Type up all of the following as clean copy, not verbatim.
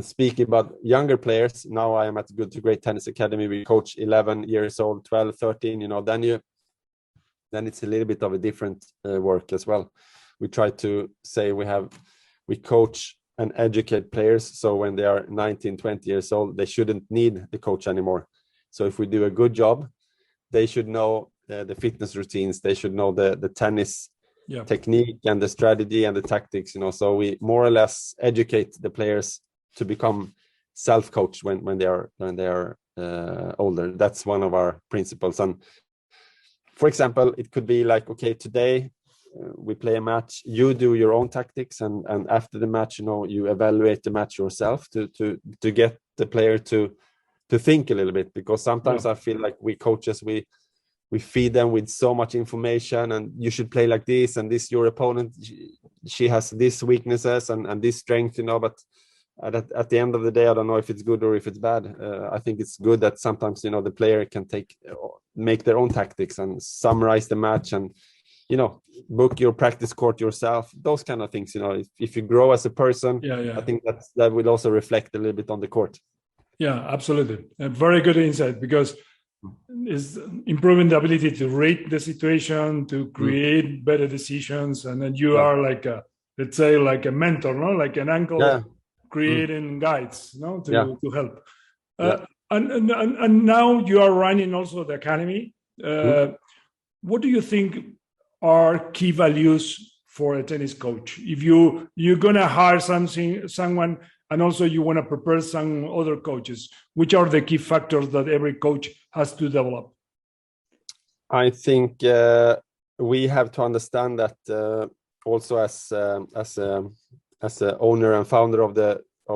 speaking about younger players, now I am at Good to Great Tennis Academy. We coach 11 years old, 12, 13, then it's a little bit of a different work as well. We try to say we coach and educate players, so when they are 19, 20 years old, they shouldn't need the coach anymore. So if we do a good job, they should know the fitness routines, they should know the tennis technique and the strategy and the tactics, so we more or less educate the players to become self-coached when they are older. That's one of our principles. And for example, it could be like, okay, today we play a match, you do your own tactics, and after the match, you evaluate the match yourself to get the player to think a little bit, because sometimes I feel like we coaches, we feed them with so much information, and you should play like this, and this your opponent, she has these weaknesses and this strength, but at the end of the day, I don't know if it's good or if it's bad. I think it's good that sometimes the player can make their own tactics and summarize the match, and book your practice court yourself, those kind of things. If you grow as a person, I think that will also reflect a little bit on the court. Yeah, absolutely. A very good insight, because it's improving the ability to read the situation, to create better decisions, and then you are like let's say like a mentor, like an uncle creating guides, to help. And now you are running also the academy. What do you think are key values for a tennis coach? If you're gonna hire someone, and also you want to prepare some other coaches, which are the key factors that every coach has to develop? I think we have to understand that also as a owner and founder of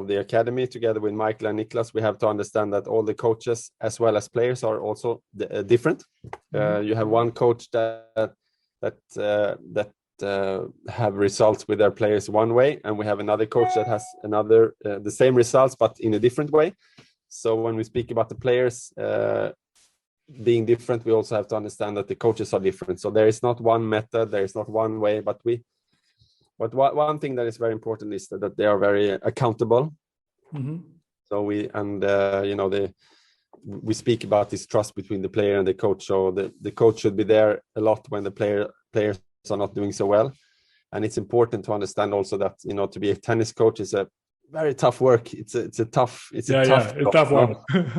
the academy, together with Michael and Niklas, we have to understand that all the coaches as well as players are also different. You have one coach that have results with their players one way, and we have another coach that has the same results but in a different way. So when we speak about the players being different, we also have to understand that the coaches are different. So there is not one method, there is not one way, but one thing that is very important is that they are very accountable. So we speak about this trust between the player and the coach. So the coach should be there a lot when the players are not doing so well. And it's important to understand also that to be a tennis coach is a very tough work. It's a tough one.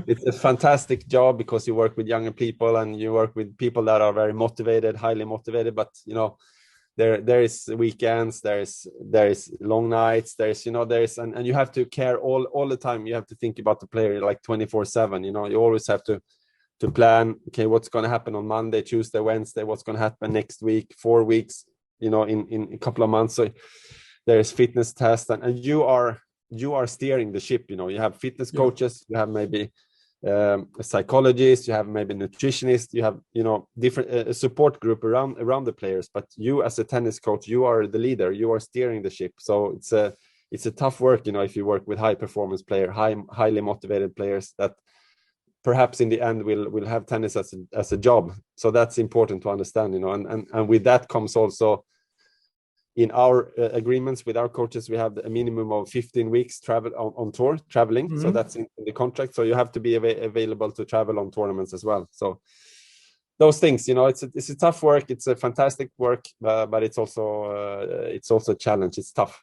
It's a fantastic job, because you work with younger people and you work with people that are very motivated, highly motivated, but there is weekends, there is long nights, and you have to care all the time. You have to think about the player like 24/7. You always have to plan, okay, what's going to happen on Monday, Tuesday, Wednesday, what's going to happen next week, 4 weeks, in a couple of months. So there is fitness tests, and you are steering the ship. You have fitness coaches, you have maybe a psychologist, you have maybe a nutritionist, you have different support group around the players, but you as a tennis coach, you are the leader, you are steering the ship. So it's a tough work, if you work with high performance player, highly motivated players that perhaps in the end will have tennis as a job. So that's important to understand, and with that comes also, in our agreements with our coaches, we have a minimum of 15 weeks travel on tour, traveling. So that's in the contract. So you have to be available to travel on tournaments as well. So those things, it's a tough work. It's a fantastic work, but it's also a challenge. It's tough.